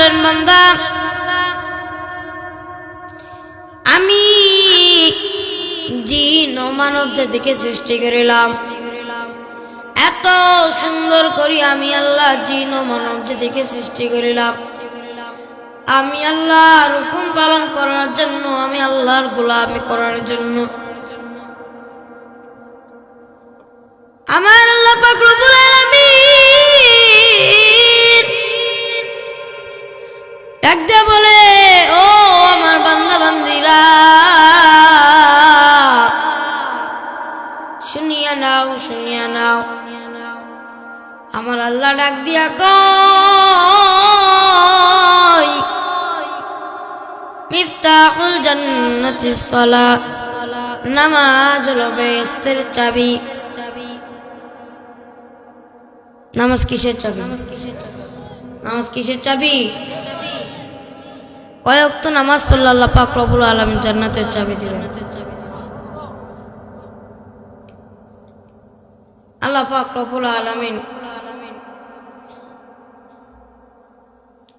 বলেন বান্দা আমি জিন ও মানব জাতিকে সৃষ্টি করিলাম এত সুন্দর করি আমি আল্লাহ জিন ও মানব জাতিকে সৃষ্টি করিলাম আমি আল্লাহর হুকুম পালন করার জন্য আমি আল্লাহর গোলামি করার জন্য আমার আল্লাহ পাক রব্বুল আলামিন ডাক দিয়ে বলে ও আমার বান্দা বান্দিরা শুনিয়া নাও আমার আল্লাহ ডাক দিয়া কয় মিফতাহুল জান্নাতিস সালাহ নামাজ হলো বেহেশতের চাবি নামাজ কিসের চাবি কয় ওয়াক্ত নামাজ পড়লে আল্লাহ পাক রব্বুল আলামিন জান্নাতের চাবি দিবেন আল্লাহ পাক রব্বুল আলামিন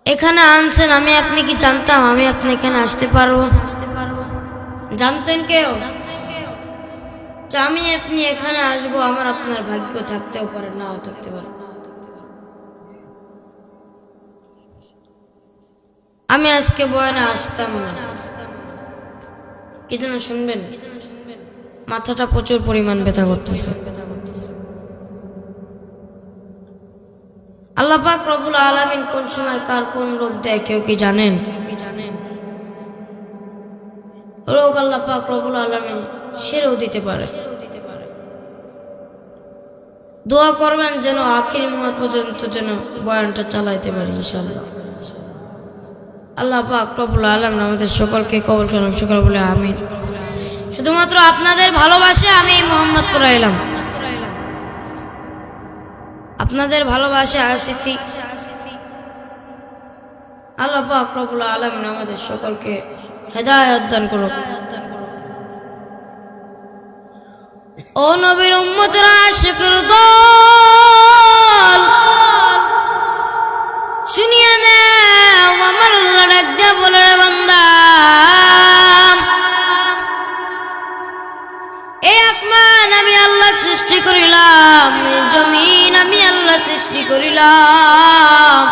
এখানে আনছেন আমি আপনি কি জানতাম আমি আপনি এখানে আসতে পারবো জানতেন কেউ আমি আপনি এখানে আসবো আমার আপনার ভাগ্য থাকতেও পারে নাও থাকতে পারে আমি আজকে বয়ানে আসতাম না কি যেন শুনবেন মাথাটা প্রচুর পরিমাণ ব্যথা করতেছে আল্লাহ পাক রব্বুল আলামিন কোন সময় কার কোন রোগ দেয় কেউ কি জানেন রোগ আল্লাহ পাক রব্বুল আলামিন সেরেও দিতে পারে দোয়া করবেন যেন আখির মুহূর্ত পর্যন্ত যেন বয়ানটা চালাইতে পারি ইনশাআল্লাহ আল্লাহ পাক রব্বুল আলামিন আমাদের সকলকে কবুল করুন সকল বলে আমিন শুধুমাত্র আপনাদের ভালোবাসা আমি মোহাম্মদপুর এলাম আপনাদের ভালোবাসা আসিছি আল্লাহ পাক রব্বুল আলামিন আমাদের সকলকে হেদায়েত দান করুন ও নবীর উম্মতরা আশিকের দল শুনিয়া নাও আমার আল্লাহ ডাক দিয়া বলে রে বান্দা এই আসমান আমি আল্লাহ সৃষ্টি করিলাম এই জমিন আমি আল্লাহ সৃষ্টি করিলাম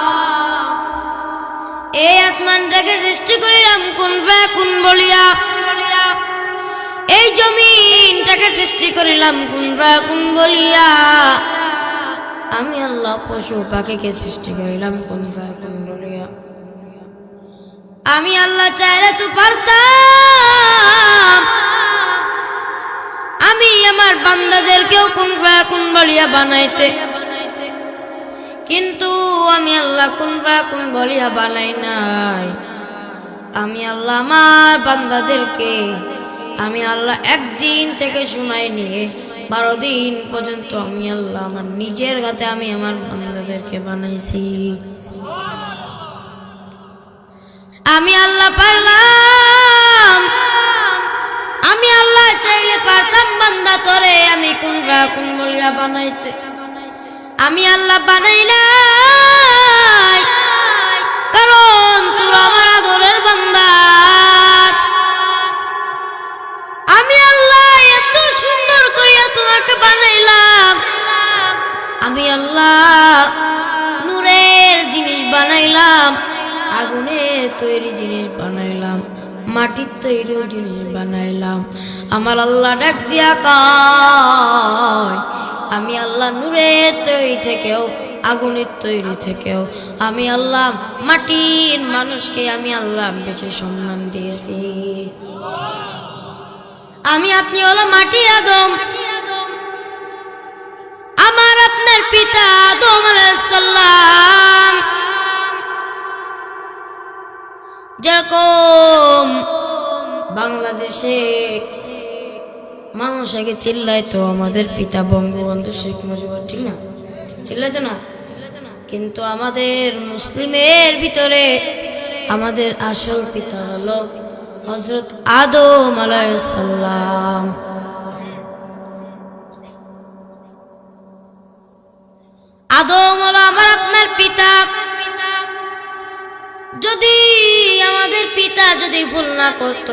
এই আসমানটাকে সৃষ্টি করিলাম কুন ফায়াকুন বলিয়া এই জমিনটাকে সৃষ্টি করিলাম কুন ফায়াকুন বলিয়া আমি আল্লাহ পশু পাখিকে সৃষ্টি করিলাম কুন ফায়াকুন বলিয়া আমি আল্লাহ চাইলে তো পারতাম আমি আমার বান্দাদেরকেও কুন ফায়াকুন বলিয়া বানাইতে কিন্তু আমি আল্লাহ কুন ফায়াকুন বলিয়া বানাই নাই আমি আল্লাহ আমার বান্দাদেরকে আমি আল্লাহ একদিন থেকে শুনাই নিয়ে 12 দিন পর্যন্ত আমি আল্লাহ আমার নিজের হাতে আমি আমার বান্দাদেরকে বানাইছি আমি আল্লাহ পারলাম আমি আল্লাহ চাইলে পারতাম বান্দা তোরে আমি কুন ফায়াকুন বলিয়া বানাইতে আমি আল্লাহ বানাই নাই কারণ তোরা আমার আদরের বান্দা আমি আল্লাহ এত সুন্দর করিয়া তোমাকে বানাইলাম আমি আল্লাহ নূরের জিনিস বানাইলাম আগুনের তৈরি জিনিস বানাইলাম মাটির তৈরি জিনিস বানাইলাম আমার আল্লাহ ডাক দিয়া কয় আমি আল্লাহ নূরের তৈরি থেকেও আগুনের তৈরি থেকেও আমি আল্লাহ মাটির মানুষকে আমি আল্লাহ বেশি সম্মান দিয়েছি আমি আপনি হলো মাটি আদম আমার আপনার পিতা আদম আলাইহিস সালাম যেরকম বাংলাদেশে মানুষ আগে চিল্লাইতো আমাদের পিতা বঙ্গবন্ধু শেখ মুজিবুর ঠিক না চিল্লাইতো না কিন্তু আমাদের মুসলিমের ভিতরে আমাদের আসল পিতা হলো হযরত আদম আলাইহিস সালাম আদম হলো আমার আপনার পিতা যদি আমাদের পিতা যদি ভুল না করত,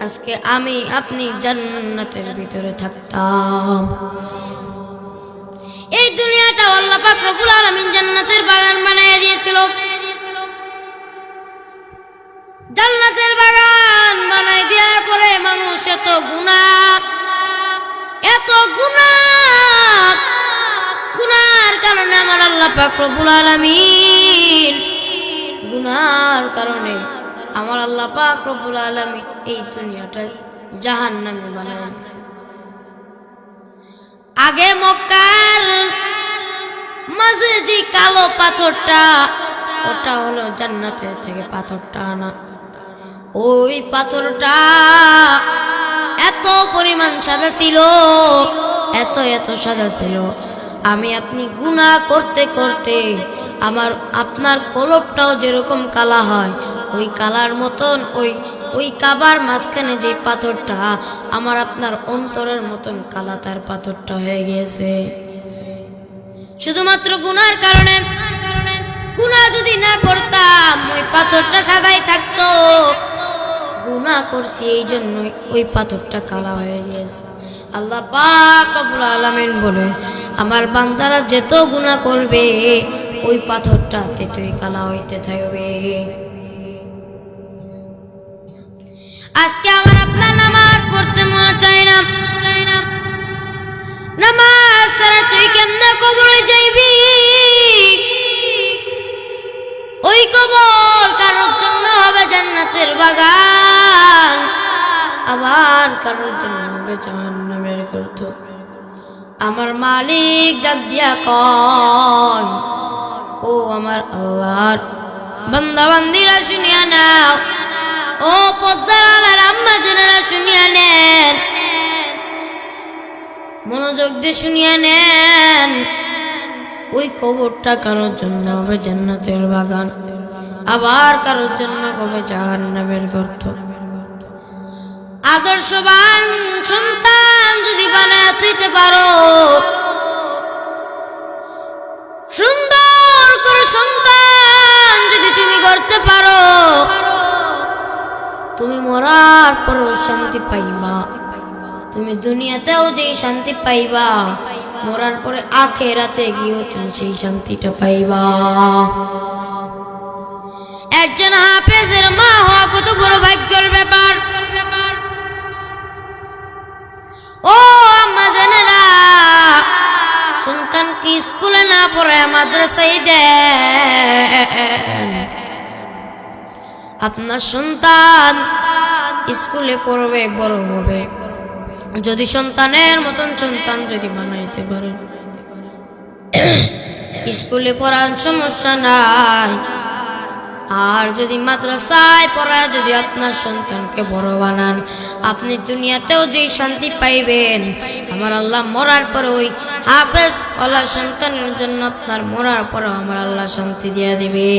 আজকে আমি আপনি জান্নাতের ভিতরে থাকতাম। এই দুনিয়াটা আল্লাহ পাক রব্বুল আলামিন জান্নাতের বাগান বানিয়ে দিয়েছিল। জান্নাতের বাগান বানাই দেওয়ার পরে মানুষ এত গুনার কারণে আমার আল্লাহ পাক রব্বুল আলামিন গুনার কারণে আমার আল্লাহ পাক রব্বুল আলামিন এই দুনিয়াটা জাহান্নামে বানায় দিয়েছে। আগে মক্কার মাঝে যে কালো পাথরটা, ওটা হলো জান্নাতের থেকে পাথরটা আনা। ওই পাথরটা এত পরিমাণ সাদা ছিল, এত সাদা ছিল, আমি আপনি গুনাহ করতে করতে আপনার কলবটাও যেরকম কালা হয়, ওই কালার মতন ওই কাবার মাঝখানে যে পাথরটা আমার আপনার অন্তরের মতন কালা, তার পাথরটা হয়ে গিয়েছে শুধুমাত্র গুনার কারণে। গুনাহ যদি না করতাম ওই পাথরটা সাদাই থাকতো, গুনাহ করছি এই জন্যই ওই পাথরটা কালা হয়ে গিয়েছে। আল্লাহ পাক রব্বুল আলামিন বলে, আমার বান্দারা যত গুনাহ করবে ওই পাথরটা তেতই কালা হইতে থাকবে। আজকে আমার আপনার নামাজ পড়তে মন চায় না। নামাজ ছাড়া তুই কেমনে কবরে যাইবি? ওই কবর কারোর জন্য হবে জান্নাতের বাগান, আবার কারোর জন্য হবে জাহান্নামের গর্ত। আমার মালিক ডাক দিয়া কয়, ও আমার আল্লাহর বান্দা বান্দিরা শুনিয়া নাও, ও পদ্মার আলার আম্মা জানেরা শুনিয়া নেন, মনোযোগ দিয়ে শুনিয়া নেন। ওই কবরটা কারোর জন্য হবে জান্নাতের বাগান, আবার কারোর জন্য হবে জাহান্নামের গর্ত। আদর্শবান সন্তান যদি বানায় তুইতে পারো, সুন্দর করে সন্তান যদি তুমি করতে পারো, তুমি মরার পরও শান্তি পাইবা। তুমি দুনিয়াতেও যেই শান্তি পাইবা, মরার পরে আখিরাতে গিয়েও তুমি সেই শান্তিটা পাইবা। একজন হাফেজের মা হওয়া কত বড় ভাগ্যের ব্যাপার। ও আম্মা জানেরা, সন্তানকে স্কুলে না পড়ায় মাদ্রাসায় দেন। আপনার সন্তান স্কুলে পড়বে, বড় হবে, যদি সন্তানের মতন সন্তান যদি বানাইতে পারেন, স্কুলে পড়ার সমস্যা নাই। আর যদি মাদ্রাসায় পড়ায় যদি আপনার সন্তানকে বড় বানান, আপনি দুনিয়াতেও যেই শান্তি পাইবেন, আমার আল্লাহ মরার পরে ওই হাফেজ ওয়ালা সন্তানের জন্য আপনার মরার পরে আমার আল্লাহ শান্তি দিয়ে দিবে।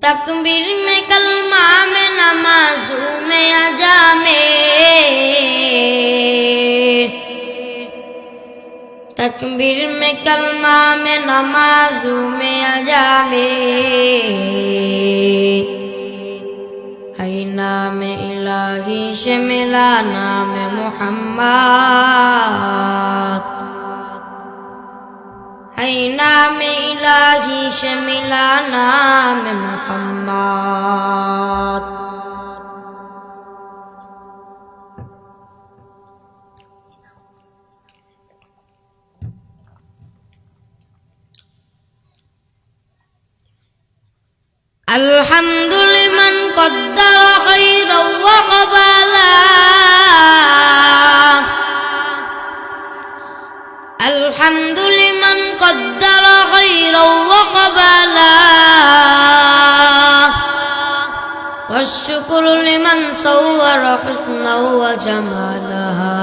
तकबीर में कलमा में नमाजों में अजा में, तकबीर में कलमा में नमाजों में अजा में, है नाम इलाही से मिला नाम मुहम्मद, है नाम इलाही से मिला नाम मुहम्मद। الحمد لمن قدر خيرا وقبلا، الحمد لمن قدر خيرا وقبلا، والشكر لمن صور حسنا وجمالها،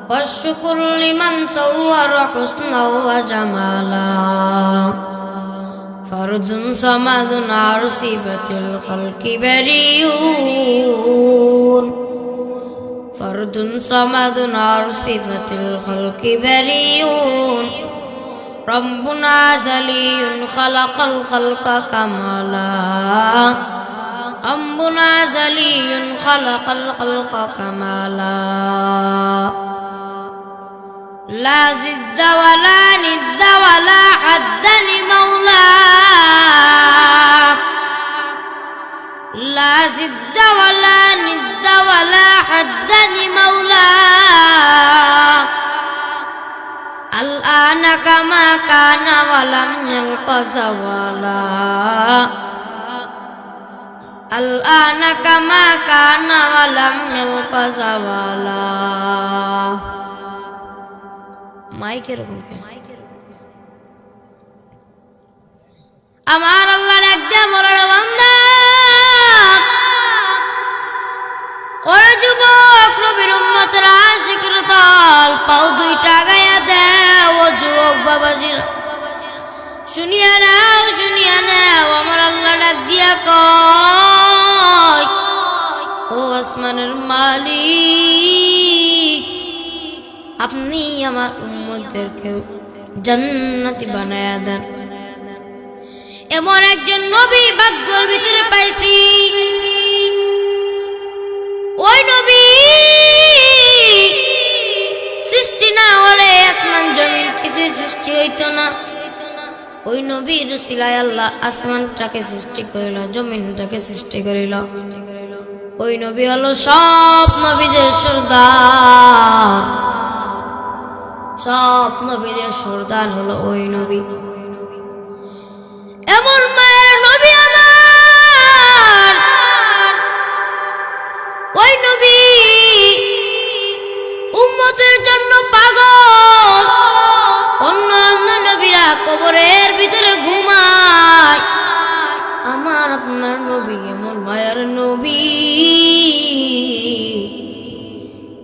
والشكر لمن صور حسنا وجمالها، فرد صمد عن صفة الخلق بريء، فرد فرد صمد عن صفة الخلق بريء ربنا أزلي خلق الخلق كمالا ربنا أزلي خلق الخلق كمالا لا زد ولا ند ولا حد لمولاه لا زد ولا ند ولا حد لمولاه الآن كما كان ولم يلق زوالا الآن كما كان ولم يلق زوالا মাইক এরকম আমার আল্লাহ ডাক দিয়া বলে বান্দা ওরে যুবক নবীর উম্মতের আশিকের দল পাও দুইটা গায়া দেও ও যুবক বাবাজিরা শুনিয়া নাও আমার আল্লাহ ডাক দিয়া কয় ও আসমানের মালিক আপনি আমার উম্মতদেরকে জান্নাতি বানায়া দেন এমন একজন নবী ভাগ্যের ভিতরে পাইছি ওই নবী সৃষ্টি না হলে আসমান জমিন কিছু সৃষ্টি হইতো না ওই নবীর উসিলায় আল্লাহ আসমানটাকে সৃষ্টি করিল জমিনটাকে সৃষ্টি করিল ওই নবী হলো সব নবীদের সর্দার সব নবীদের সর্দার হলো ওই নবী এমন মায়ের নবী আমার ওই নবী উম্মতের জন্য পাগল অন্য নবীরা কবরের ভিতরে ঘুমায় আমার আপনার নবী এমন মায়ের নবী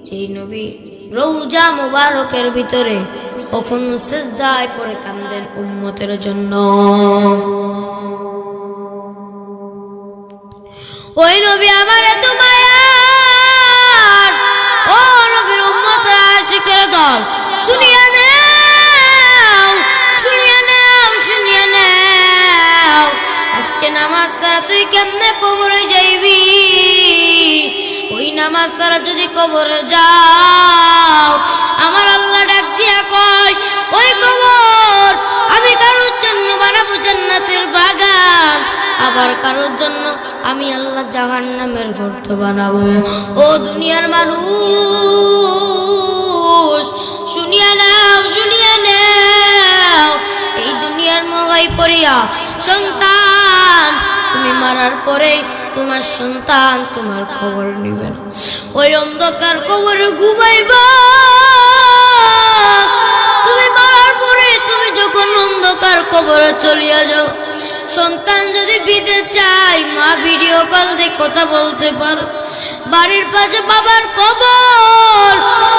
যেই নবী রওজা মুবারকের ভিতরে কখনো সিজদায় পড়ে কাঁদেন উম্মতের জন্য ওই নবী আমার এত মায়ার ও নবীর উম্মতের আশিকের দল শুনিয়া নাও আজকে নামাজ ছাড়া তুই কেমনে কবরে যাইবি ওই নামাজ ছাড়া যদি কবরে যাও আমার আল্লাহ ডাক দিয়া কয় ওই কবর আমি কারোর জন্য বানাবো জান্নাতের বাগান আবার কারোর জন্য আমি আল্লাহ জাহান্নামের গর্ত বানাবো ও দুনিয়ার মানুষ শুনিয়া নাও এই দুনিয়ার মোগাই পড়িয়া সন্তান তুমি মারার পরে তোমার সন্তান তোমার খবর নিবে না ওই অন্ধকার কবরে ঘুমাইবা তুমি মারার পরে তুমি যখন অন্ধকার কবরে চলিয়া যাও সন্তান যদি বিদে চাই মা ভিডিও কল দিয়ে কথা বলতে পারে বাড়ির পাশে বাবার কবর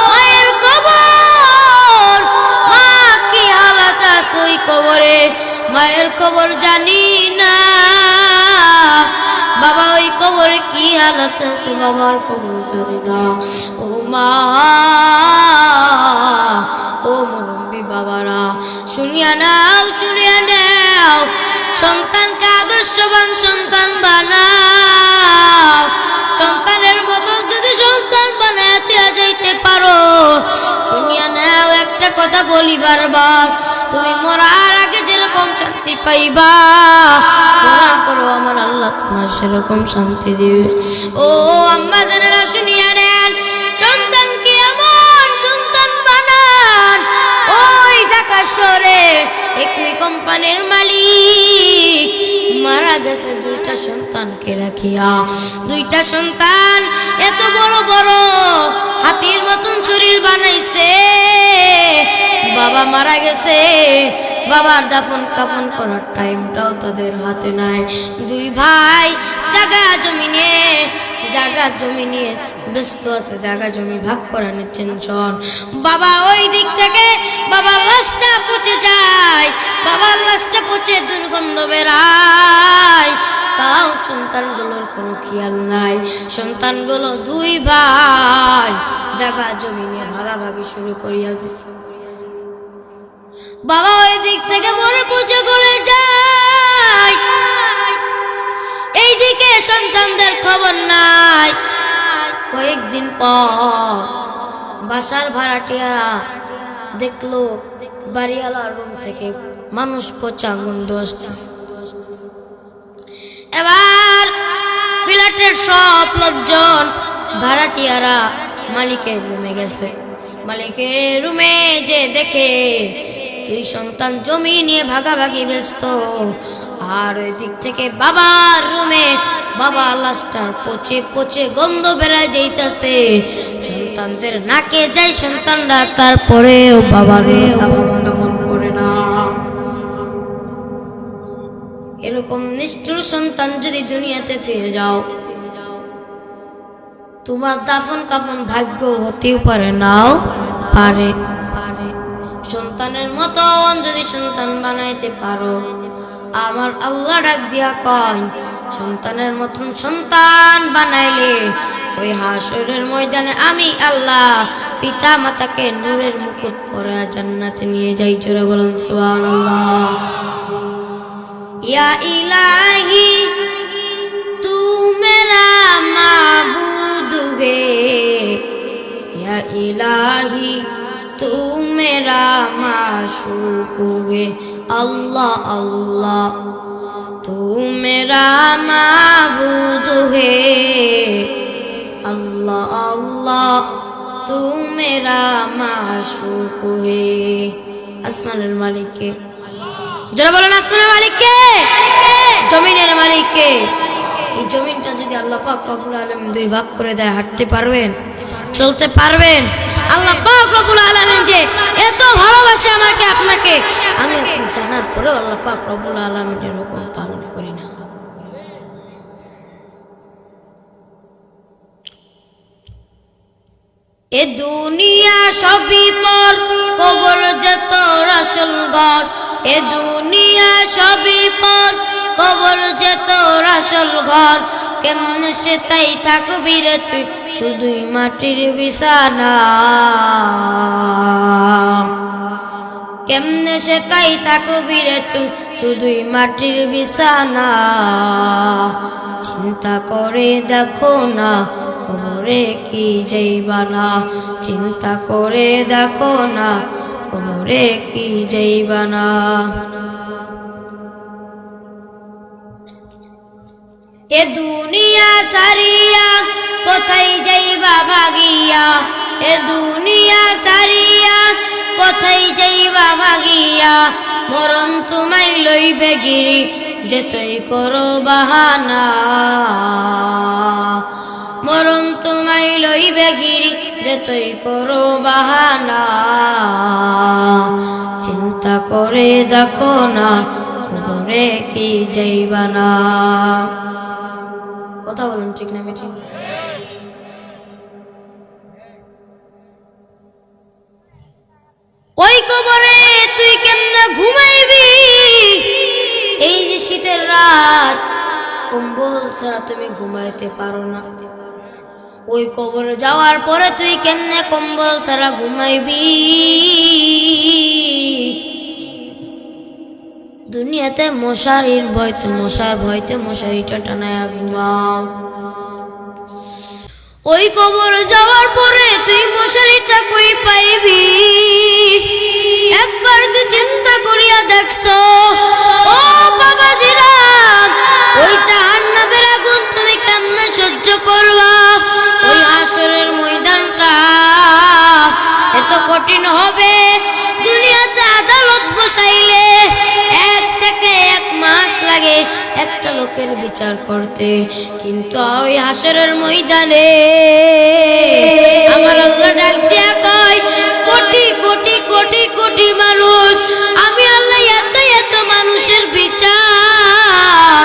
মায়ের কবর মা কি হালাত আছে ওই কবরে মায়ের কবর জানি না বাবা ওই কবরে কি হালাত আছে বাবার কবর জানি না ও মা ও মুরব্বী বাবারা শুনিয়া নাও সন্তানকে আদর্শবান সন্তান বানাও সন্তানের মতো যদি সন্তান বানাতে যাইতে পারো শুনিয়া নাও একটা কথা বলি বারবার তুমি মরার আগে যেরকম শান্তি পাইবা মরার পরে আমার আল্লাহ তোমার সেরকম শান্তি দিবে ও আম্মা জানেরা শুনিয়া নেন সন্তানকে এমন সন্তান বানান ওই ঢাকা শহরে একই কোম্পানির মালিক মারা গেছে দুইটা সন্তানকে রাখিয়া দুইটা সন্তান এত বড় বড় হাতির মতন শরীর বানাইছে বাবা মারা গেছে বাবার দাফন কাফন করার টাইমটাও তাদের হাতে নাই দুই ভাই জায়গা জমি নিয়ে ব্যস্ত আছে জায়গা জমি ভাগ করানোর টেনশন বাবা ওই দিক থেকে বাবার লাশটা পচে যায় বাবার লাশটা পচে দুর্গন্ধ বেরায় তাও সন্তানগুলোর কোনো খেয়াল নাই। সন্তানগুলো দুই ভাই জায়গা জমি নিয়ে ভাগাভাগি শুরু করিয়া দিছে। বাবা ওই দিক থেকে মনে পুজো করে যায়, এইদিকে সন্তানদের খবর নাই। কয়েকদিন পর বাসার ভাড়াটিয়ারা দেখলো বাড়িওয়ালার রুম থেকে মানুষ পচা গন্ধ আসতেছে। এবার ফ্ল্যাটের সব লোকজন ভাড়াটিয়ারা মালিকের রুমে গেছে। মালিকের রুমে যে দেখে দুই সন্তান জমি নিয়ে ভাগাভাগি ব্যস্ত, আর ওই দিক থেকে বাবার রুমে বাবা লাশটা পচে পচে গন্ধ বেড়ায় যাইতেছে। সন্তানদের নাকে যায় সন্তানরা, তারপরেও বাবার মন করে না। এরকম নিষ্ঠুর সন্তান যদি দুনিয়াতে থেকে যাও, তোমার দাফন কাফন ভাগ্য হতেও পারে, নাও পারে। সন্তানের মতন যদি সন্তান বানাইতে পারো, আমার আল্লাহ ডাক দিয়া কয়, সন্তানের মতন সন্তান বানাইলে ওই হাসরের ময়দানে আমি আল্লাহ পিতা মাতাকে নূরের মুকুট পরে জান্নাতে নিয়ে যাই। জোরে বলেন সুবহানাল্লাহ। या इलाही तू मेरा माबूद है, या इलाही तू मेरा माशूक है। अल्लाह अल्लाह तू मेरा माबूद है, अल्लाह अल्लाह तू मेरा माशूक है। আসমানের মালিককে, যারা বলেন আসমানের মালিককে, জমিনের মালিককে। এই জমিনটা যদি আল্লাহ পাক রব্বুল আলামিন দুই ভাগ করে দেয়, হাঁটতে পারবেন? চলতে পারবেন? আল্লাহ পাক রব্বুল আলামিন যে এত ভালোবাসে আমাকে আপনাকে, আমি আপনি জানার পরেও আল্লাহ পাক রব্বুল আলামিনের হুকুম পালন করি না। এ দুনিয়া সবই পর, কবর যে তোর আসল ঘর। এ দুনিয়া সবই পর, কবর যে তোর আসল ঘর। কেমনে সে তাই থাকবি রে তুই শুধুই মাটির বিছানা, কেমনে সে তাই থাকবি রে তুই শুধুই মাটির বিছানা। চিন্তা করে দেখো না কবরে কি যাইবা না, চিন্তা করে দেখো না কবরে কি যাইবা না। এ দুনিয়া সারিয়া কোথায় যাইবা ভাগিয়া, এ দুনিয়া সারিয়া কোথায় যাইবা ভাগিয়া। মরণ তোমায় লইবে গিরি যেতই করো বাহানা, মরণ তোমায় লইবে গিরি যেতই করো বাহানা। চিন্তা করে দেখো না কবরে কি যাইবা না। কথা বলুন ঠিক না বেঠিক? ওই কবরে তুই কেমনে ঘুমাইবি? এই যে শীতের রাত, কম্বল ছাড়া তুমি ঘুমাইতে পারো না। ওই কবরে যাওয়ার পরে তুই কেমনে কম্বল ছাড়া ঘুমাইবি? দুনিয়াতে মশারির ভয়তে, মশার ভয়তে মশারিটা টানায়া ঘুমাও। ওই কবরে যাওয়ার পরে তুই মশারিটা কই পাইবি? একবার কি চিন্তা করিয়া দেখছো ও বাবাজিরা, ওই জাহান্নামের আগুন তুমি কেমনে সহ্য করবা? ওই হাসরের ময়দানটা এত কঠিন হবে। দুনিয়াতে আদালত বসাইলে 1 থেকে 1 মাস লাগে একটা লোকের বিচার করতে, কিন্তু ওই হাসরের ময়দানে আমার আল্লাহ ডাক দিয়া কয়, কোটি কোটি কোটি কোটি মানুষ, আমি আল্লাহ এত এত মানুষের বিচার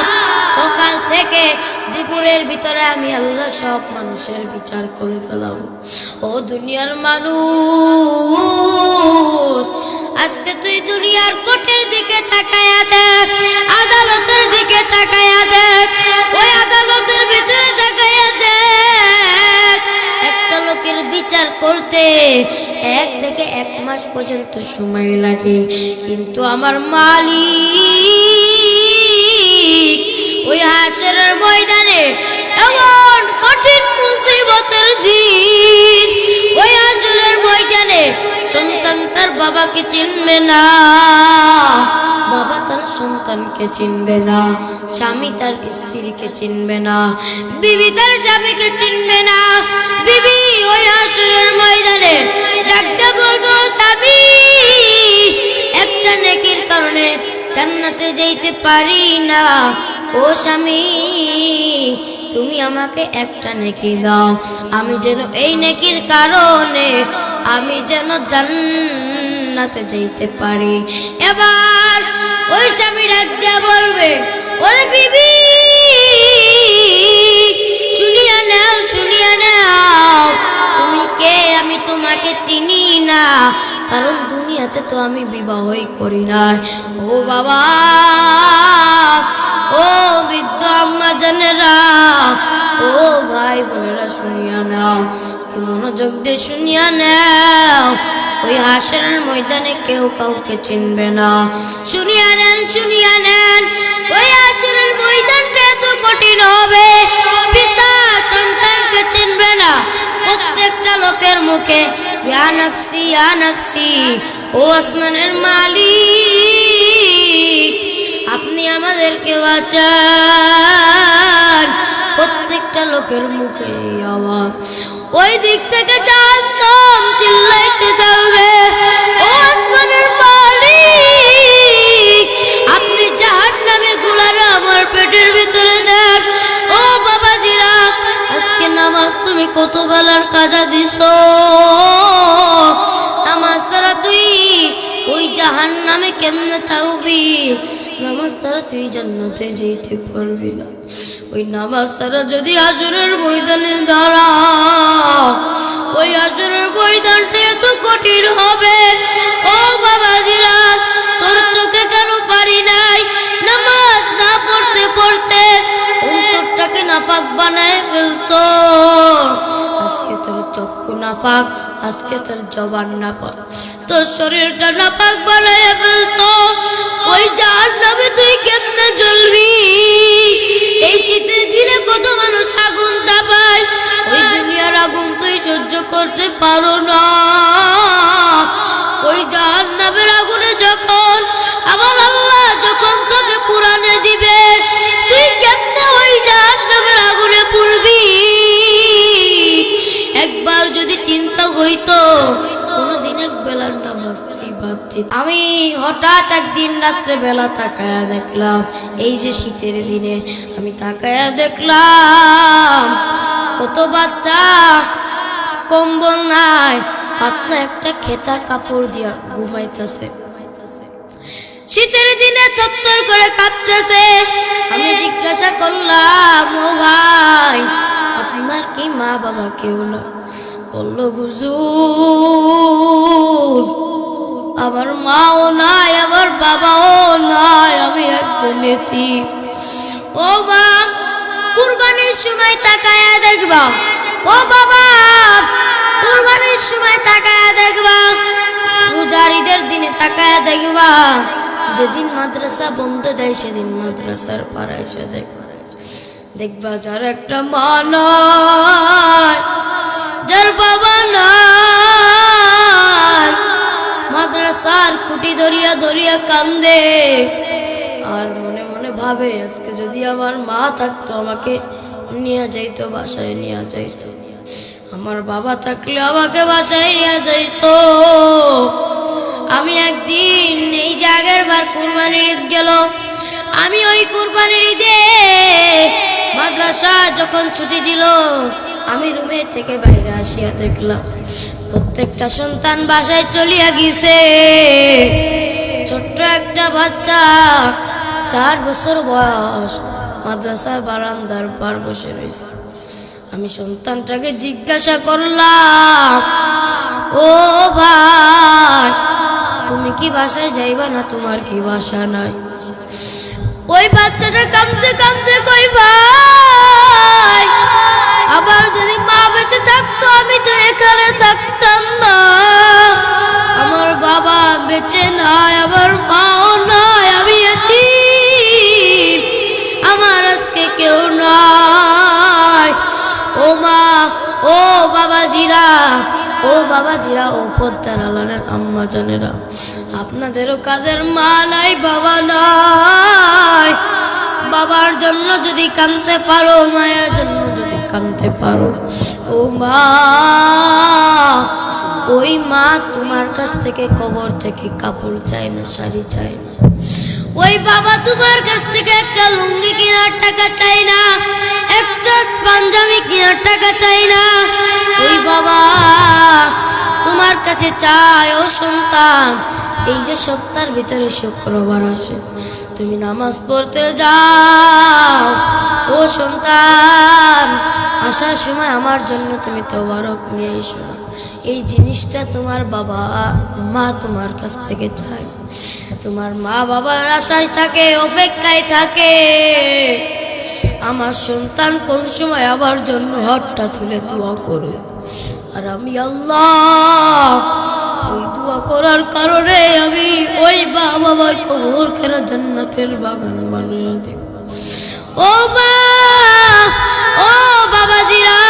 সকাল থেকে দুপুরের ভিতরে আমি আল্লাহ সব মানুষের বিচার করে ফেলাম। ও দুনিয়ার মানুষ, আজকে তুই দুনিয়ার কোর্টের দিকে তাকায়া দেখ, আদালতের দিকে তাকায়া দেখ, ওই আদালতের ভিতরে তাকায়া দেখ, একটা লোকের বিচার করতে 1 থেকে 1 মাস পর্যন্ত সময় লাগে, কিন্তু আমার মালিক ওই হাসরের ময়দানে এমন কঠিন মুসিবতের দিন, ওই হাসরের ময়দানে সন্তান তার বাবাকে চিনবে না, বাবা তার সন্তানকে চিনবে না, স্বামী তার স্ত্রীকে চিনবে না, বিবি তার স্বামীকে চিনবে না। বিবি ওই হাসরের ময়দানে ডাকতে বলবো, স্বামী একটা নেকির কারণে জান্নাতে যাইতে পারি না, ও স্বামী তুমি আমাকে একটা নেকি দাও, আমি যেন এই নেকির কারণে আমি যেন জান্নাতে যাইতে পারি। এবার ওই স্বামী ডাক দিয়া বলবে, ওরে বিবি শুনিয়া নাও, শুনিয়া নাও, তুমি কে আমি তোমাকে চিনি না, কারণ দুনিয়াতে তো আমি বিবাহই করি না। ও বাবা, ও বৃদ্ধ আম্মা জানেরা, ও ভাই বোনেরা শুনিয়া নাও, কি মনোযোগ দিয়ে শুনিয়া নাও, ওই হাসরের ময়দানে কেউ কাউকে চিনবে না। শুনিয়া নেন, শুনিয়া নেন, ওই হাসরের ময়দানটা এত কঠিন হবে, পিতা সন্তানকে চিনবে না, প্রত্যেকটা লোকের মুখে ইয়া নফসি ইয়া নফসি, ও আসমানের মালিক আপনি আমাদেরকে বাঁচান, প্রত্যেকটা লোকের মুখে এই আওয়াজ। ওই দিক থেকে জাহান্নাম চিল্লাইতে যাবে, ও আসমানের মালিক আপনি জাহান্নামে গুলারে আমার পেটের ভিতরে দেন। ও বাবাজিরা, আজকে নামাজ তুমি কত বেলার কাজা দিছো, নামাজ ছাড়া তুই ওই জাহান্নামে কেমনে থাকবি, নামাজ ছাড়া তুই জান্নাতে যেতে পারবি না। ওই নামাজ ছাড়া যদি হাসরের ময়দানে দাঁড়া, ওই হাসরের ময়দানটা এত কঠিন হবে। ও বাবাজিরা, তোর চোখে কেন পারি নাই, নামাজ না পড়তে পড়তে অন্তরটাকে নাপাক বানায় ফেলছো। আজকে তোর চক্ষু নাপাক, আজকে তোর জবান নাপাক, তোর শরীরটা নাপাক বানায় ফেলছো। ওই জাহান্নামে তুই কেমনে জ্বলবি? এই শীতের দিনে কত মানুষ আগুন তাপায়, ওই দুনিয়ার আগুন তুই সহ্য করতে পারো না। ওই জাহান্নামের আগুনে যখন আমার আল্লাহ যখন তোকে পুরানে দিবে, তুই কেমনে ওই জাহান্নামের আগুনে পুড়বি? একবার যদি চিন্তা হইতো কোনদিন এক বেলার নামাজ বাদ দিত। আমি হঠাৎ একদিন রাত্রে বেলা তাকায়া দেখলাম, এই যে শীতের দিনে আমি তাকায়া দেখলাম কত বাচ্চা কম্বল নাই, পাতলা একটা খেতা কাপড় দিয়া ঘুমাইতেছে, শীতের দিনে চত্বর করে কাঁদতেছে। আমি জিজ্ঞাসা করলাম, ও ভাই আপনার কি মা বাবা কেউ না? বলল, হুজুর আমার মাও নাই, আমার বাবাও নাই, আমি একজন এতিম। ও মা, কুরবানির সময় তাকায়া দেখবা, ও বাবা কুরবানির সময় তাকায়া দেখবা, পূজারীদের দিনে তাকায়া দেখবা, যেদিন মাদ্রাসা বন্ধ দেয় সেদিন মাদ্রাসার পাড়ায় এসে দেখবা যার একটা মা নাই, যার বাবা নাই, মাদ্রাসার খুঁটি ধরিয়া ধরিয়া কান্দে, আর মনে মনে ভাবে আজকে যদি আমার মা থাকতো আমাকে নিয়ে যাইতো, বাসায় নিয়ে যাইতো, আমার বাবা থাকলে আমাকে বাসায় নিয়ে যাইতো। আমি একদিন এই যে আগের বার কুরবানির ঈদ গেল, আমি ওই কুরবানির ঈদে মাদ্রাসা যখন ছুটি দিল, আমি রুমে থেকে বাইরে আসিয়া দেখলাম প্রত্যেকটা সন্তান বাসায় চলিয়া গেছে। ছোট্ট একটা বাচ্চা 4 বছর বয়স মাদ্রাসার বারান্দার পার বসে রয়েছে। আমি সন্তানটাকে জিজ্ঞাসা করলাম, ও ভাই তুমি কি কি বাসায় যাইবা না, তোমার কি বাসা নাই? ওই বাচ্চাটা কাঁদতে কাঁদতে কই ভাই, আবার যদি মা বেঁচে থাকতো আমি তো এখানে থাকতাম না। আমার বাবা বেঁচে নাই, আমার মাও নাই, আমি এতিম, আমার আজকে কেউ নাই। ও মা, ও বাবাজিরা, ও বাবাজিরা, ও পদ্মার আলানের আম্মা জানেরা, আপনাদেরও কাদের মা নাই, বাবা নাই? বাবার জন্য যদি কাঁদতে পারো, মায়ের জন্য যদি কাঁদতে পারো, ও মা, ওই মা তোমার কাছ থেকে কবর থেকে কাপড় চাই না, শাড়ি চাই না। ওই বাবা তোমার কাছ থেকে একটা লুঙ্গি কেনার টাকা চাই না, একটা পাঞ্জাবি কেনার টাকা চাই না। ওই বাবা তোমার কাছে চাই, ও সন্তান, এই যে সপ্তাহের ভিতরে শুক্রবার আসে, তুমি নামাজ পড়তে যাও। ও সন্তান, আসার সময় আমার জন্য তুমি তওবারক নিয়ে এসো। এই জিনিসটা তোমার বাবা মা তোমার কাছ থেকে চায়। তোমার মা বাবার আশায় থাকে, অপেক্ষায় থাকে, আমার সন্তান কোন সময় আমার জন্য হাতটা তুলে দোয়া করো। আর আমি আল্লাহ ওই দোয়া করার কারণে আমি ওই বাবার কবর কেন জান্নাতের বাগান বানিয়ে দেব। ও মা, ও বাবাজিরা,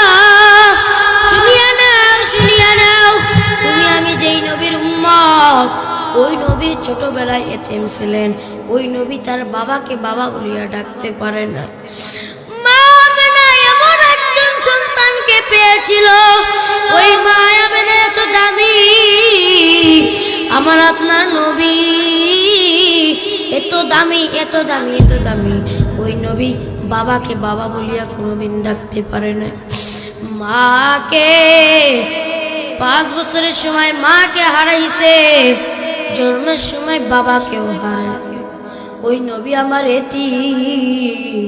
শুনিয়া নাও, শুনিয়া নাও, তুমি আমি যেই নবীর উম্মত, ওই নবী ছোটবেলায় এতিম ছিলেন, ওই নবী তার বাবাকে বাবা বলিয়া ডাকতে পারে না। মা আমেনা এমন একজন সন্তানকে পেয়েছিল, ওই মা আমেনা এত দামি, আমার আপনার নবী এত দামি, এত দামি, এত দামি, ওই নবী বাবাকে বাবা বলিয়া কোনোদিন ডাকতে পারে না। মাকে 5 বছরের সময় মাকে হারাইছে, জন্মের সময় বাবাকেও হারাইছে। ওই নবী আমার এতিম,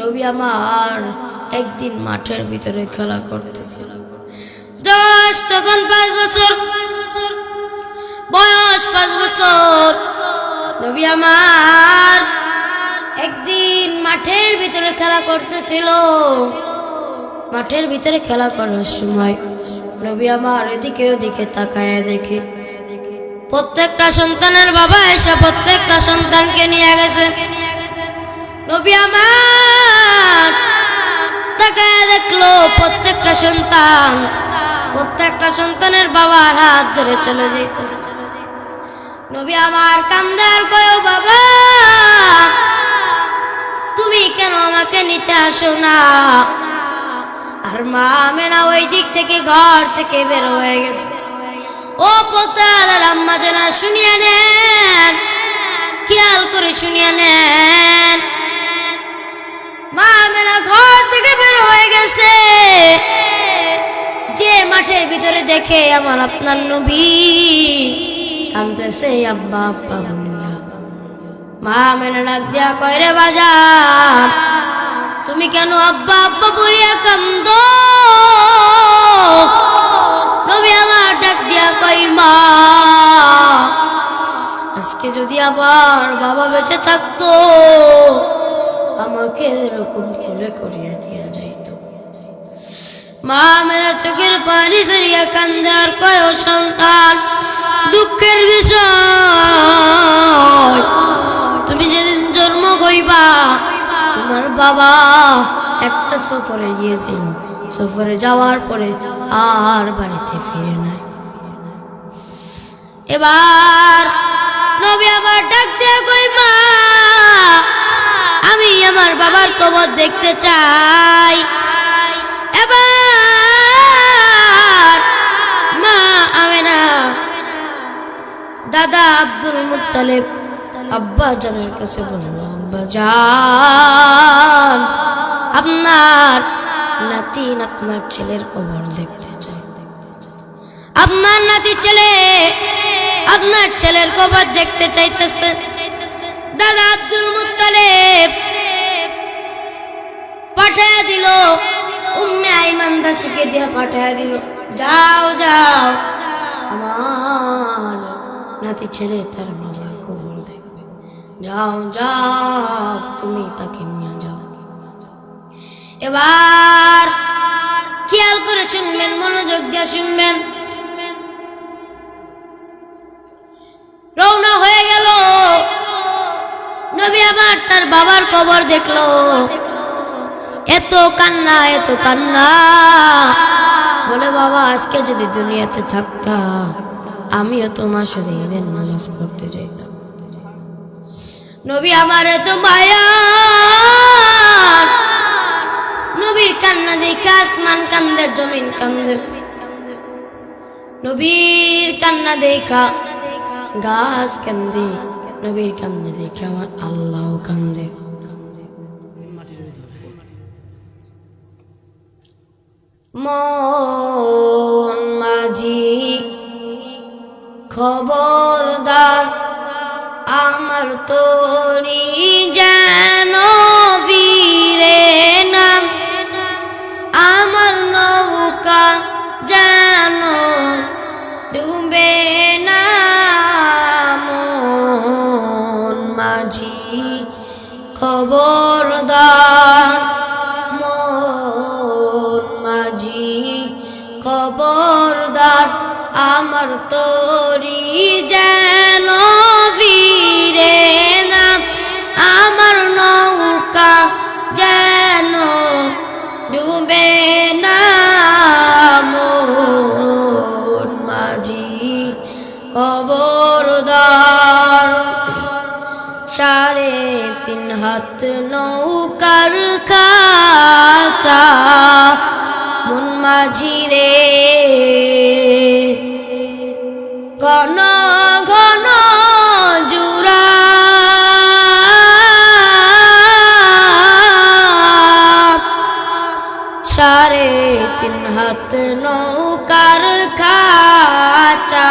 নবী আমার একদিন মাঠের ভিতরে খেলা করতেছিল, তখন 5 বছর বয়স, 5 বছর। নবী আমার একদিন মাঠের ভিতরে খেলা করতেছিল। মাঠের ভিতরে খেলা করার সময় নবী আমার এদিকে ওদিকে তাকায় দেখে প্রত্যেকটা সন্তানের বাবা এসে প্রত্যেকটা সন্তানকে নিয়ে গেছে। নবী আমার তাকায় দেখলো প্রত্যেকটা সন্তানের বাবার হাত ধরে চলে যাইতেছে। নবী আমার কান্দার কয়, বাবা তুমি কেন আমাকে নিতে আসো না? আর মা আমেনা ওই দিক থেকে ঘর থেকে বের হয়ে গেছে। ও পোতার আম্মা জানা, শুনিয়ে নেন, খেয়াল করে শুনিয়ে নেন, মা আমেনা ঘর থেকে বের হয়ে গেছে, যে মাঠের ভিতরে দেখে আমার আপনার নবী কাঁদতেছে আব্বা আব্বা বলিয়া। মা আমেনা ডাক দিয়া কয়, রে বাজার, তুমি কেন আব্বা আব্বা বলিয়া কান্দো? নবী আমার ডাক দিয়া কই, মা আজকে যদি আবার বাবা বেঁচে থাকতো আমাকে এরকম কোলে করিয়া নিয়ে যাইতো। মা মেরা চোখের পানি সারিয়া কান্দার কয়, ও সন্তান, দুঃখের বিষয়, তুমি যেদিন জন্ম হইবা তোমার বাবা একটা সফরে গিয়েছিল, সফরে যাওয়ার পরে আর বাড়িতে ফিরে নাই। এবার নবী আমার ডাক দিয়ে কই, মা আমি আমার বাবার কবর দেখতে চাই। এবার মা আমেনা দাদা আব্দুল মুত্তালিব আব্বা জানের কাছে বলল, আব্বা জান, আপনার নাতিন আপনার ছেলের কবর দেখতে চাই। আপনার নাতি ছেলে আপনার ছেলের কবর দেখতে চাইতেছে। দাদা আব্দুল মুত্তালিব পাঠায় দিল, উম্মে আইমান দাসীকে দিয়ে পাঠায় দিল, যাও যাও আমার নাতি ছেলে তার বাবার কবর দেখবে। যাও যাও, তুমি তাকে নিয়ে যাও। এবার খেয়াল করে শুনবেন, মনোযোগ দিয়ে শুনবেন। রওনা হয়ে গেল নবী, আবার তার বাবার কবর দেখলো। এত কান্না, এত কান্না। বলে, বাবা আজকে যদি দুনিয়াতে থাকতাম আমিও তোমার সাথে ঈদের নামাজ পড়তে যেতাম। নবী আমার এত মায়া, নবীর কান্না দেখে আসমান কান্দে, জমিন কান্দে। নবীর কান্না দেখা গাছ কান্দে, নবীর কান্না দেখে আমার আল্লাহ কান্দে। মন মাঝি খবরদার, আমার তোরি যেন ফিরে না, আমার নৌকা যেন ডুবে না। মন মাঝি খবরদার, মন মাঝি খবরদার, আমার তোরি যেন ফিরে না, আমার নৌকা যেন ডুবে না। মন মাঝি খবরদার। 3.5 হাত নৌকার খাঁচা, মন মাঝি রে ঘন ঘন জুড়া। 3.5 হাত নৌকার খাঁচা,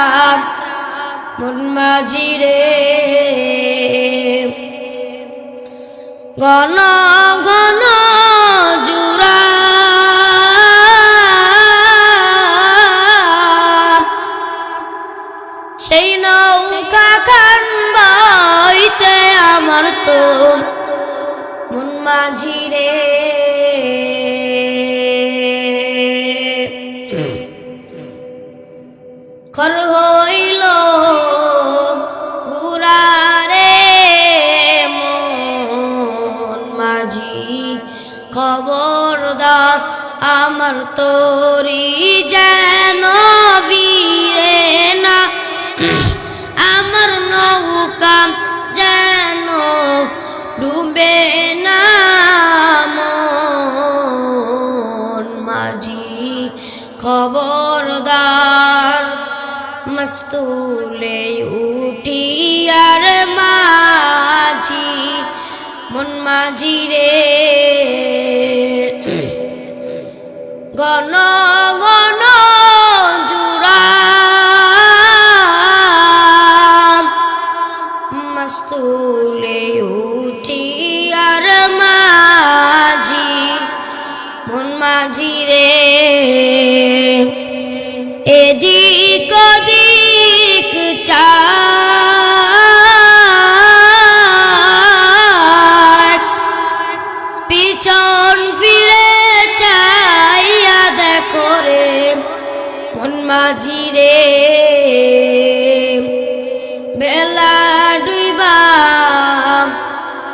মন মাঝি রে ঘন ঘন জুড়া। সেই নৌকা খান বাইতে আমার তো মন মাঝি রে। খর হইল ঘুরারে মন মাঝি খবরদার, আমার তোরি যেন ফিরে না, আমার নৌকা যেন ডুবে না। মন মাঝি খবরদার। মস্তুলে উঠি আর মাঝি, মন মাঝি রে ঘন ঘন জুড়া। মস্তুলে উঠি আর মাঝি, মন মাঝি রে এদিক ওদিক চায়, পিছন ফিরে চাইয়া দেখো রে মন মাঝি রে। বেলা ডুইবা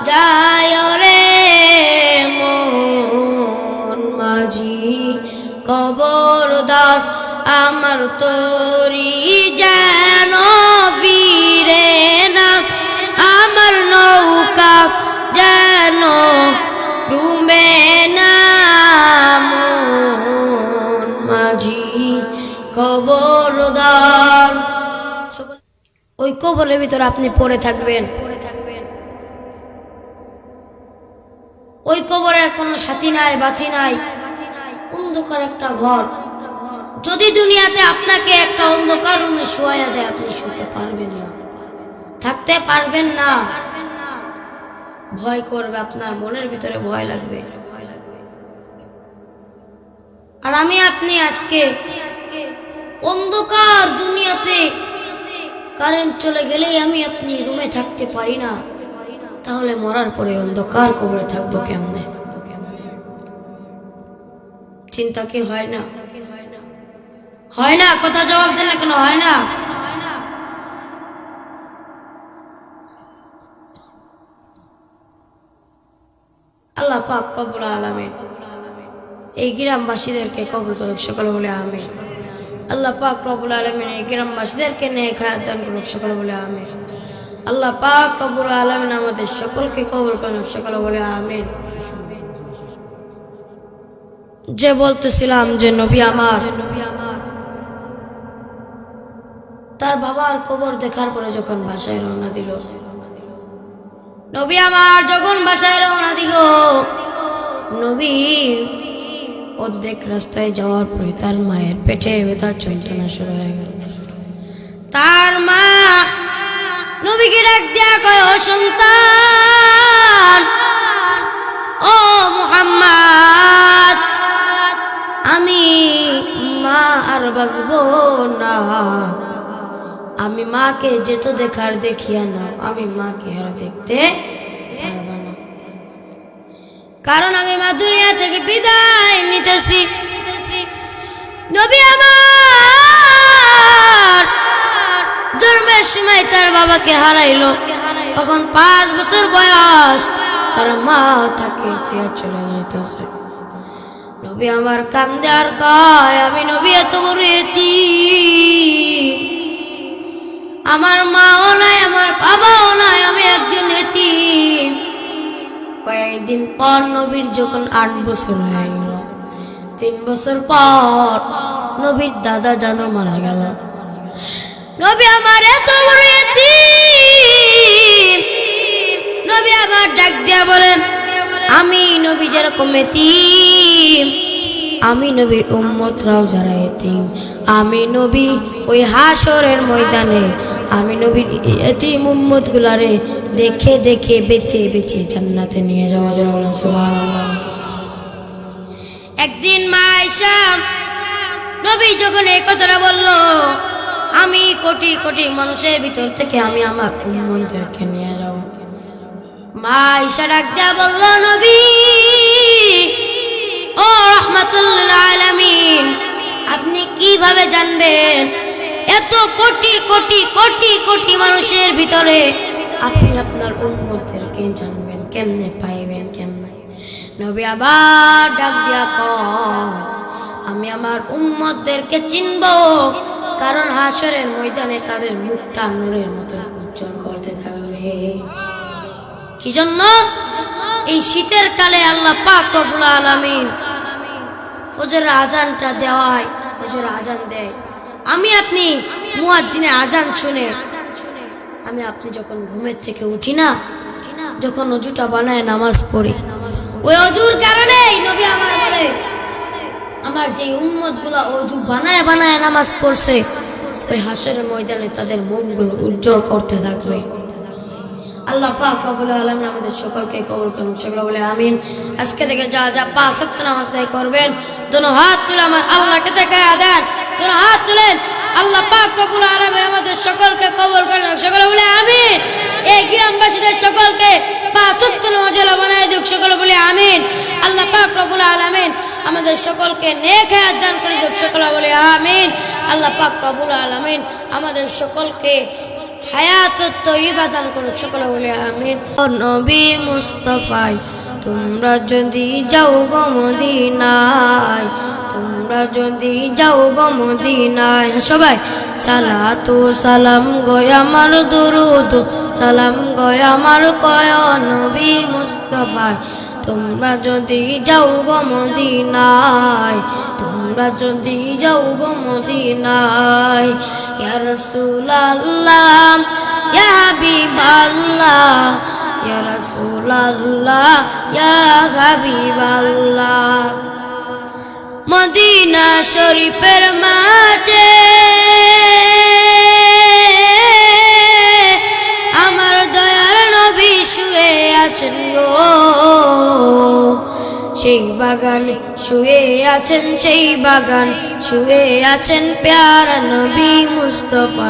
যায় রে মন মাঝি খবরদার, আমার তোরি যেন ফিরে না, আমার নৌকা যেন ডুবে না। মন মাঝি খবরদার। ওই কবরের ভিতরে আপনি পড়ে থাকবেন, ওই কবরে কোনো সাথী নাই, বাতি নাই, অন্ধকার একটা ঘর। যদি দুনিয়াতে আপনাকে একটা অন্ধকার রুমে শোয়া দেয়, আপনি শুতে পারবেন না, থাকতে পারবেন না। ভয় করবে, আপনার মনের ভিতরে ভয় লাগবে। আর আমি আপনি আজকে অন্ধকার দুনিয়াতে কারেন্ট চলে গেলেই আমি আপনি রুমে থাকতে পারি না, তাহলে মরার পরে অন্ধকার কবরে থাকবো কেমনে? চিন্তা কি হয় না? হয় না? কথা জবাব দেন না কেন? হয় না? আল্লাহ পাক রব্বুল আলামিন এই গ্রামবাসীদেরকে কবুল করুক, সকলে বলে আমিন। আল্লাহ পাক রব্বুল আলামিন এই গ্রামবাসীদেরকে নেক হায়াত দান করুক, সকলে বলে আমিন। আল্লাহ পাক রব্বুল আলামিন আমাদের সকলকে কবুল করুক, সকলে বলে আমিন। যে বলতেছিলাম যে নবী আমার তার বাবার কবর দেখার পরে যখন বাসায় রওনা দিল, নবী আমার যখন বাসায় রওনা দিল, নবীর অর্ধেক রাস্তায় যাওয়ার পরে তার মায়ের পেটে ব্যথার যন্ত্রণা শুরু হয়ে গেল। তার মা নবীকে ডাক দেয়া কয়, ও সন্তান, ও মুহাম্মদ, আমি মা আর বাঁচবো না, আমি মাকে যেত দেখার দেখিয়া না, আমি মাকে আর দেখতে পারবো না, কারণ আমি মা দুনিয়া থেকে বিদায় নিতেছি। নবী আমার জন্মের সময় তার বাবাকে হারাইলো, তখন 5 বছর বয়স, তার মা তাকে চলে যাইতেছে। নবী আমার কান্দে আর কয়, আমি নবী এত বড় এতিম, আমার মাও নাই, আমার বাবাও নাই, আমি একজন এতিম। কয়েকদিন পর নবীর যখন 8 বছর হয়ে গেল, 3 বছর পর নবীর দাদা জানো মারা গেল। নবী আমার এত বড় এতিম, নবী আমার ডাক দিয়া বলেন, আমি নবী যেরকম এতিম, আমি নবীর উম্মতরাও যারা এতিম, আমি নবী ওই হাসরের ময়দানে আমি নবীর এতিম উম্মত গুলারে দেখে দেখে বেঁচে বেঁচে জান্নাতে নিয়ে যাওয়া যাবে। সুবহানাল্লাহ। একদিন মা আয়েশা নবী যখন এই কথাটা বলল, আমি কোটি কোটি মানুষের ভিতর থেকে আমি আমার উম্মতদেরকে নিয়ে যাব, মা আয়েশা ডাক দিয়া বলল, নবী ও রাহমাতুল আলামিন, আপনি কিভাবে জানবেন এত কোটি কোটি কোটি কোটি মানুষের ভিতরে আপনি আপনার উম্মতদেরকে জানবেন কেমনে, পাইবেন কেমনে? নবী আবার ডাক দিয়া কয়, আমি আমার উম্মতদেরকে চিনব, কারণ হাসরের ময়দানে তাদের মুখটা নূরের মতো উজ্জ্বল করতে থাকবে। কি জন্য? এই শীতের কালে আল্লাহ পাক রব্বুল আলামিন ফজরের আজানটা দেওয়ায়, ফজরের আজান দেয়, আমি আপনি মুয়াজ্জিনের আজান শুনে আমি আপনি যখন ঘুমের থেকে উঠি না, যখন অজুটা বানায় নামাজ পড়ি, ওই অজুর কারণেই নবী আমার বলে, আমার যে উম্মত গুলা অজু বানায় বানায় নামাজ পড়ছে, ওই হাসরের ময়দানে তাদের মুখগুলো উজ্জ্বল করতে থাকবে। আল্লাহ পাক রব্বুল আলামিন আমাদের সকলকে কবুল করুন, সকলে বলে আমিন। আজকে থেকে যা যা 5 ওয়াক্ত নামাজ আদায় করবেন, দোনো হাত তুলে আমার আল্লাহকে দেখায়া দেন, দোনো হাত তুলেন। আল্লাহ পাক রব্বুল আলামিন আমাদের সকলকে কবুল করুন, সকলে বলে আমিন। এই গ্রামবাসীদের সকলকে 5 ওয়াক্ত নামাজওয়ালা বানায় দিক, সকলে বলে আমিন। আল্লাহ পাক রব্বুল আলামিন আমাদের সকলকে নেক হায়াত দান করে দিক, সকলে বলে আমিন। আল্লাহ পাক রব্বুল আলামিন আমাদের সকলকে হায়াত তয়্যিবা দান করুন, সকলে বলে আমিন। ও নবী মুস্তাফায় তোমরা যদি যাও গো মদিনায়, তোমরা যদি যাও গো মদিনায়, সবাই সালাতু সালাম গয় আমার দুরুদ সালাম গয় আমার কয় নবী মুস্তাফায়, তোমরা যদি যাও গো মদিনায়, তোমরা যদি যাও গো মদিনায়। ইয়া রাসূলুল্লাহ ইয়া হাবিবাল্লাহ, ইয়া রাসূলুল্লাহ ইয়া হাবিবাল্লাহ, মদিনা শরীফের মাঝে আমার দয়ার নবী শুয়ে আছেন গো, সেই বাগানে শুয়ে আছেন, সেই বাগান শুয়ে আছেন প্যারা নবী মুস্তাফা।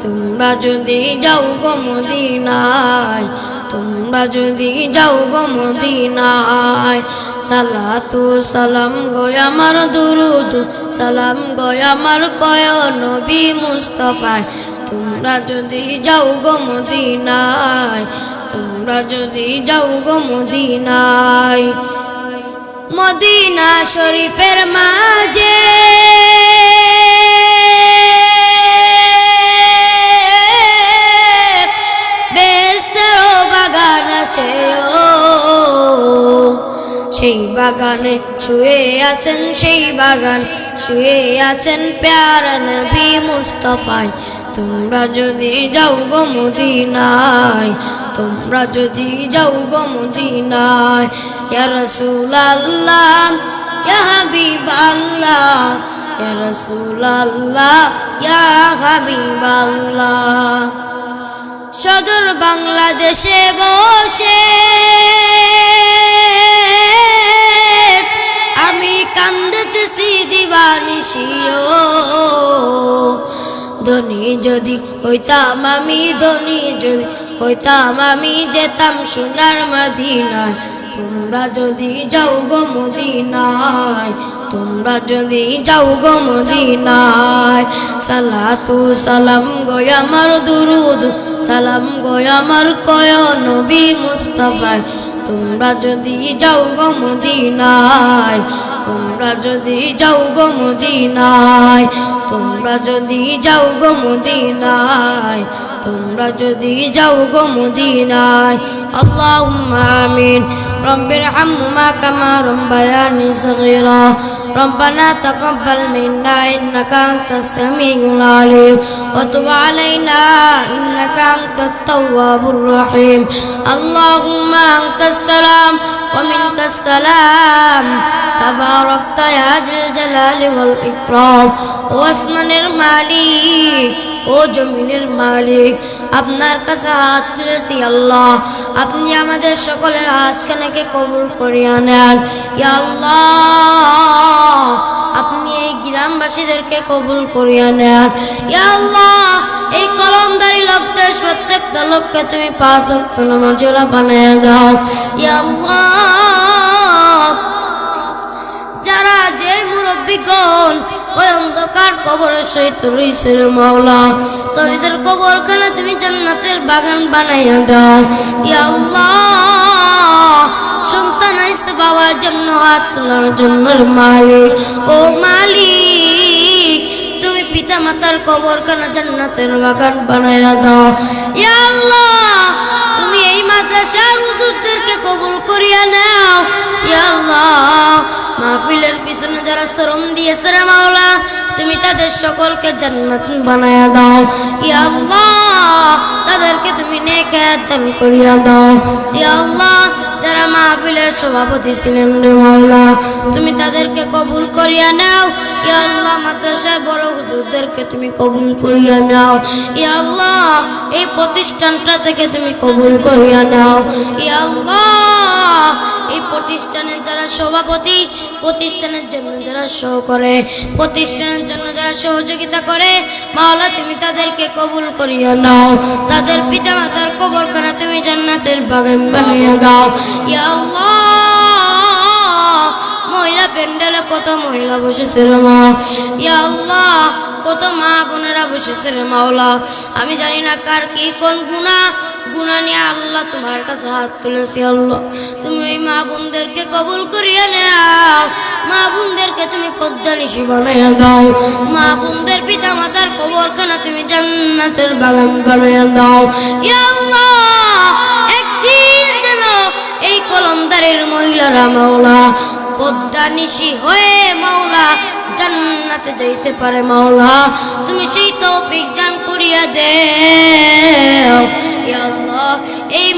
তোমরা তোমরা যদি যাও গো মদিনায়, তোমরা যদি যাও গো মদিনায়, সালাতু সালাম গো আমার দুরুদ সালাম গো আমার কয় নবী মুস্তাফায়। তোমরা যদি যাও গো মদিনায়, তোমরা যদি যাও গো মদিনায়, মদিনা শরীফের মাঝে বেহেশতেরও বাগান আছে, ও সেই বাগানে শুয়ে আছেন, সেই বাগান শুয়ে আছেন প্যারা নবী মুস্তাফায়। তোমরা যদি যাও গো মদিনায়, তোমরা যদি যাও গো মদিনায়, ইয়া রাসূলুল্লাহ ইয়া হাবিবাল্লাহ, ইয়া রাসূলুল্লাহ ইয়া হাবিবাল্লাহ। সদর বাংলাদেশে বসে আমি কান্দিতেছি দিবানিশিও, ধনী যদি হইতাম আমি, ধনী যদি হইতাম আমি, যেতাম সোনার মদিনায়। তোমরা যদি যাও গো মদিনায়, তোমরা যদি যাও গো মদিনায়, সালাতু সালাম গো আমার দুরুদ সালাম গো আমার কয় নবী মুস্তাফায়। তোমরা যদি যাও গো মদিনায়, তোমরা যদি যাও গো মদিনায়, তোমরা যদি যাও গো মদিনায়, তোমরা যদি যাও গো মদিনায়। আল্লাহুম্মা আমিন। রব্বিরহামহুমা কামা রাব্বায়ানি সগীরা। ربنا تقبل منا إنك أنت السميع العليم وتب علينا إنك أنت التواب الرحيم. اللهم أنت السلام ومنك السلام تباركت يا ذا الجلال والإكرام ওয়াসমানের মালিক ও জমিনের মালিক, আপনার কাছে হাত তুলেছি আল্লাহ, আপনি আমাদের সকলের হাতখানাকে কবুল করিয়া নেন। ইয়া আল্লাহ, আপনি এই গ্রামবাসীদেরকে কবুল করিয়া নেন। ইয়া আল্লাহ, এই কলমদারি লোকদের প্রত্যেকটা লোককে তুমি 5 ওয়াক্ত নামাজওয়ালা বানায়া দাও। ইয়া আল্লাহ, যারা যে মুরব্বিগণ ওই অন্ধকার কবরের সহিত রইছে রে মাওলা, তো এদের কবরখানা তুমি জান্নাতের বাগান বানাইয়া দাও। ইয়া আল্লাহ, সন্তান আইছে বাবার জন্য হাত তোলার জন্য মালিক, ও মালিক তুমি পিতা মাতার কবরখানা জান্নাতের বাগান বানাইয়া দাও। ইয়া আল্লাহ, তুমি এই মাদ্রাসার হুজুরদেরকে কবুল করিয়া নাও। ইয়া আল্লাহ, মাহফিলের পিছনে যারা শ্রম দিয়েছে রে মাওলা, তুমি তাদের সকলকে জান্নাত বানায়া দাও। ইয়া আল্লাহ, তাদেরকে তুমি নেক হায়াত দান করিয়া দাও। ইয়া আল্লাহ, যারা মাহফিলের সভাপতি ছিলেন রে মাওলা, তুমি তাদেরকে কবুল করিয়া নাও। ইয়া আল্লাহ, মাদ্রাসার বড় হুজুরদেরকে তুমি কবুল করিয়া নাও। ইয়া আল্লাহ, এই প্রতিষ্ঠানটা থেকে তুমি কবুল করিয়া নাও। ইয়া আল্লাহ, এই প্রতিষ্ঠানের যারা সভাপতি, প্রতিষ্ঠানের জন্য যারা সহ করে, প্রতিষ্ঠানের জন্য যারা সহযোগিতা করে, মাওলা তুমি তাদেরকে কবুল করিয়া নাও। তাদের পিতা মাতার কবরখানা তুমি জান্নাতের বাগান বানিয়ে দাও। ইয়া আল্লাহ, মহিলা প্যান্ডেলে কত মহিলা বসেছে রে মা। ইয়া আল্লাহ, কত মা বোনেরা বসেছে রে মাওলা, আমি জানি না কার কি কোন গুনাহ নিয়ে আল্লাহ তোমার কাছে হাত তুলেছি। আল্লাহ, তুমি ওই মা বোনদেরকে কবুল করিয়া নাও। মা বোনদেরকে তুমি পদ্মানিশী বানাইয়া দাও। মা বোনদের পিতা মাতার কবরখানা তুমি জান্নাতের বাগান বানাইয়া দাও। ইয়া আল্লাহ, একদিন যেন এই কলমদারের মহিলারা মাওলা পদ্মানিশী হয়ে মাওলা জান্নাতে যাইতে পারে। মাওলা তুমি সেই তৌফিক দান করিয়া দেও। ইয়া আল্লাহ, এই